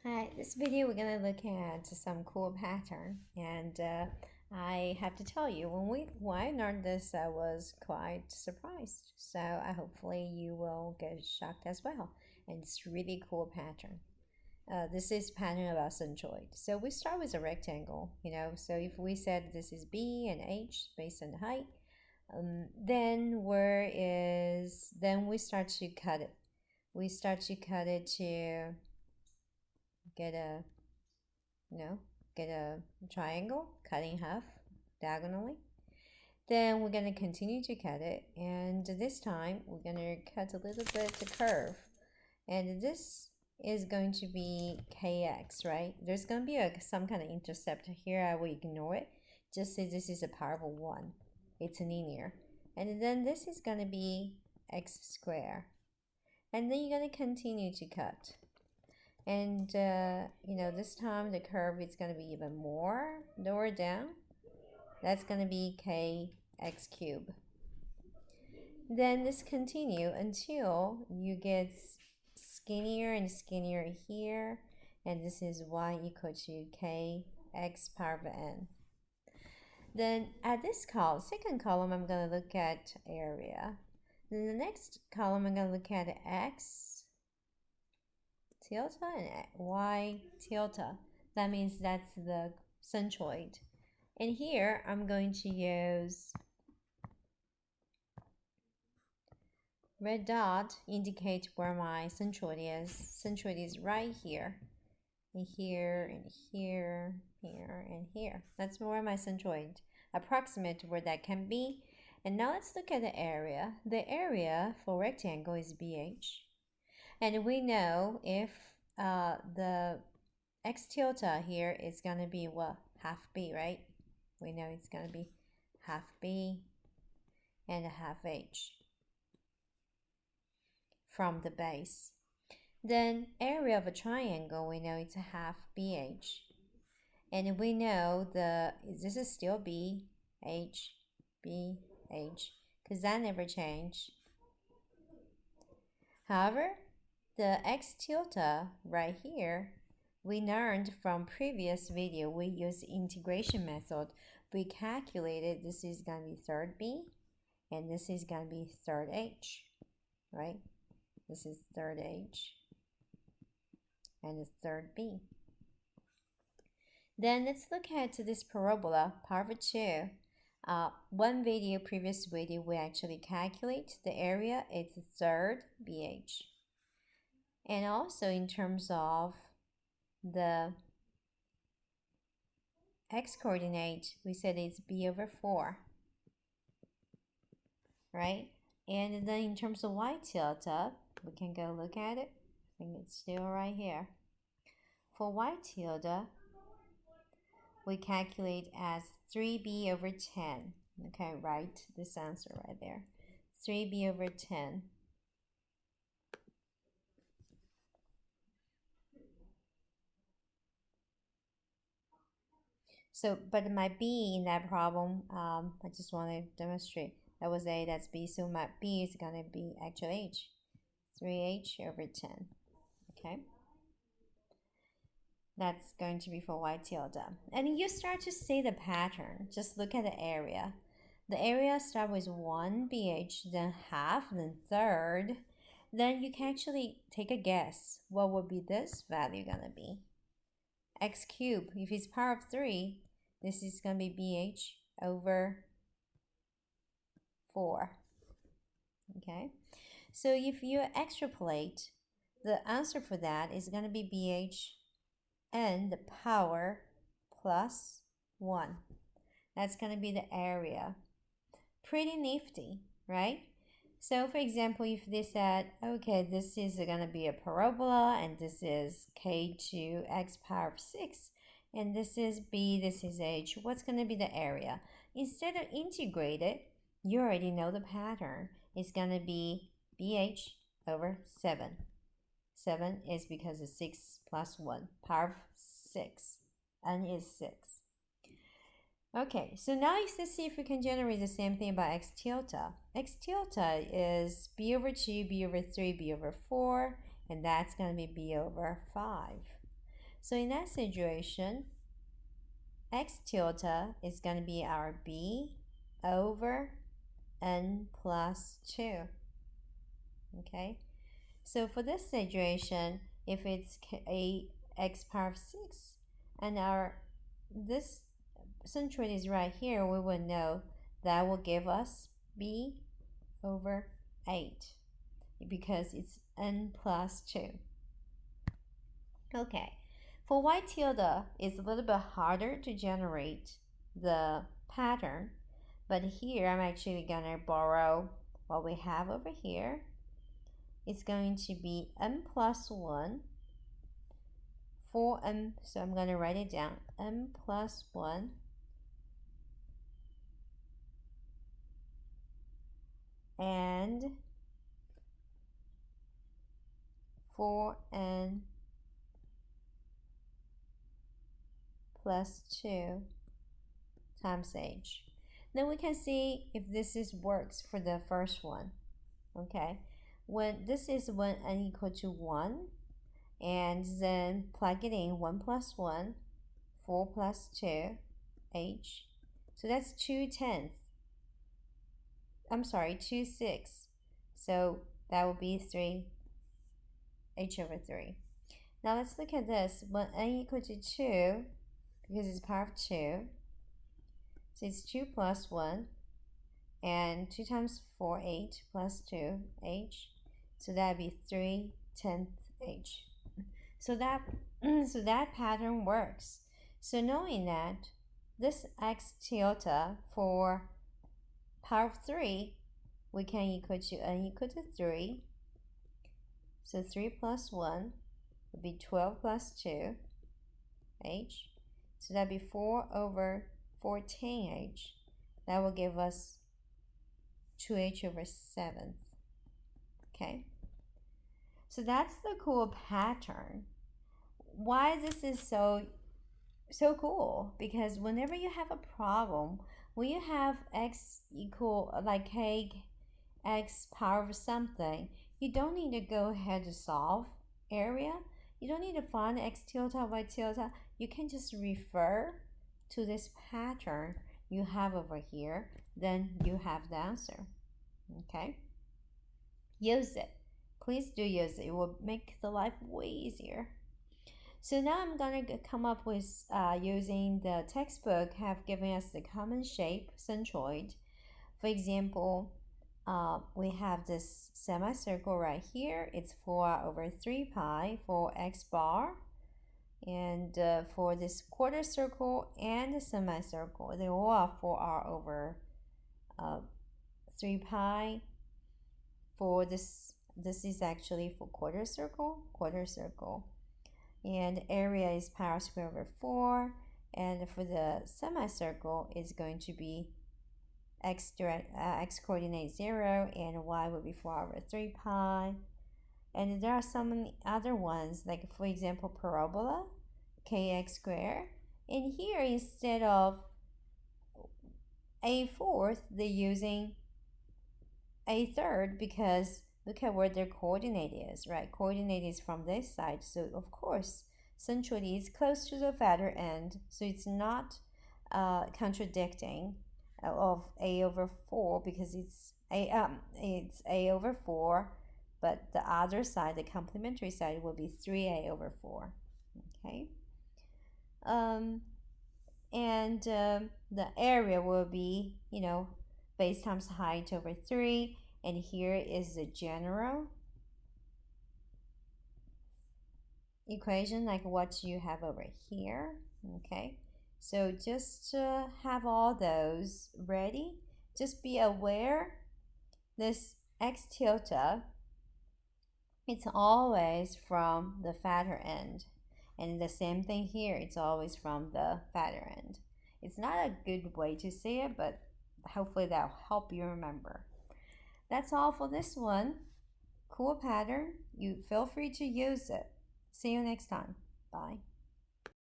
Hi, this video we're gonna look at some cool pattern, and I have to tell you, when I learned this, I was quite surprised. So I hopefully you will get shocked as well. And it's really cool pattern. This is pattern about centroid. So we start with a rectangle, So if we said this is B and H based on the height, then we start to cut it. We start to cut it to get a you know, get a triangle, cut in half diagonally. Then we're going to continue to cut it, and this time we're going to cut a little bit the curve. And this is going to be kx, right? There's going to be some kind of intercept here. I will ignore it. Just say this is a power of 1. It's linear. And then this is going to be x squared. And then you're going to continue to cut. And this time the curve is going to be even more lower down. That's going to be kx cubed. Then this continue until you get skinnier and skinnier here, and this is y equal to kx power of n. Then at this column, second column, I'm going to look at area. Then the next column, I'm going to look at x tilde and y tilde. That means that's the centroid. And here I'm going to use red dot indicate where my centroid is. Centroid is right here. And here, and here, here, and here. That's where my centroid, approximate where that can be. And now let's look at the area. The area for rectangle is BH. And we know if the x tilde here is going to be what? Half b, right? We know it's going to be half b and a half h from the base. Then area of a triangle, we know it's a half bh. And we know this is still b, h, b, h, because that never changed. However, the x tilde right here, we learned from previous video, we used integration method. We calculated this is going to be third b, and this is going to be third h, right? This is third h, and it's third b. Then let's look at this parabola, power 2. Previous video, we actually calculate the area. It's third BH. And also in terms of the x coordinate, we said it's b over 4, right? And then in terms of y tilde, we can go look at it. I think it's still right here. For y tilde, we calculate as 3b over 10. Okay, write this answer right there. 3b over 10. So, but my b in that problem, I just want to demonstrate. That was a, that's b, so my b is going to be actually h. 3h over 10. Okay? That's going to be for y tilde. And you start to see the pattern. Just look at the area. The area start with 1 BH, then half, then third. Then you can actually take a guess. What would be this value going to be? X cubed. If it's power of 3, this is going to be BH over 4. Okay? So if you extrapolate, the answer for that is going to be BH and the power plus 1. That's going to be the area. Pretty nifty, right? So for example, if they said, okay, this is going to be a parabola, and this is k2x power of 6, and this is b, this is h, what's going to be the area? Instead of integrate it, you already know the pattern. It's going to be bh over 7. 7 is because it's 6 plus 1, power of 6, n is 6. Okay, so now let's see if we can generate the same thing about x tilde. X tilde is b over 2, b over 3, b over 4, and that's going to be b over 5. So in that situation, x tilde is going to be our b over n plus 2. Okay, so for this situation, if it's a x power of 6 and our this centroid is right here, we will know that will give us b over 8 because it's n plus 2. Okay, for y tilde, it's a little bit harder to generate the pattern, but here I'm actually gonna borrow what we have over here. It's going to be n plus 1 for n, so I'm gonna write it down, n plus 1 and 4n plus 2 times h. Then we can see if this works for the first one. Okay, when this is when n equal to 1, and then plug it in, 1 plus 1, 4 plus 2, h. So that's 2/10. I'm sorry, 2/6. So that will be 3 h over 3. Now let's look at this. When n equal to 2, because it's power of 2, so it's 2 plus 1, and 2 times 4, 8, plus 2, h. So that would be 3/10 h. So that pattern works. So knowing that, this x tilde for power of 3, we can equal to n equal to 3. So 3 plus 1 would be 12 plus 2, h. So that would be 4 over 14h. That will give us 2h over 7th. Okay. So that's the cool pattern. Why this is so cool? Because whenever you have a problem, when you have x equal like x power of something, you don't need to go ahead to solve area. You don't need to find x tilde, y tilde. You can just refer to this pattern you have over here. Then you have the answer. Okay? Use it. Please do use it. It will make the life way easier. So now I'm going to come up with using the textbook have given us the common shape, centroid. For example, we have this semicircle right here. It's 4 over 3 pi for x bar. And for this quarter circle and the semicircle, they all are 4r over 3 pi. For this is actually for quarter circle. And area is pi square over 4. And for the semicircle, it's going to be x coordinate 0, and y will be 4 over 3 pi. And there are some other ones, like for example, parabola, kx squared. And here, instead of a fourth, they're using a third, because look at where their coordinate is, right? Coordinate is from this side, so of course centroid is close to the fatter end, so it's not contradicting of a over 4, because it's a over 4, but the other side, the complementary side, will be 3a over 4. Okay, and the area will be, base times height over 3, and here is the general equation like what you have over here. Okay, so just have all those ready. Just be aware this x tilde, it's always from the fatter end, and the same thing here, it's always from the fatter end. It's not a good way to say it, but hopefully that'll help you remember. That's all for this one. Cool pattern. You feel free to use it. See you next time. Bye.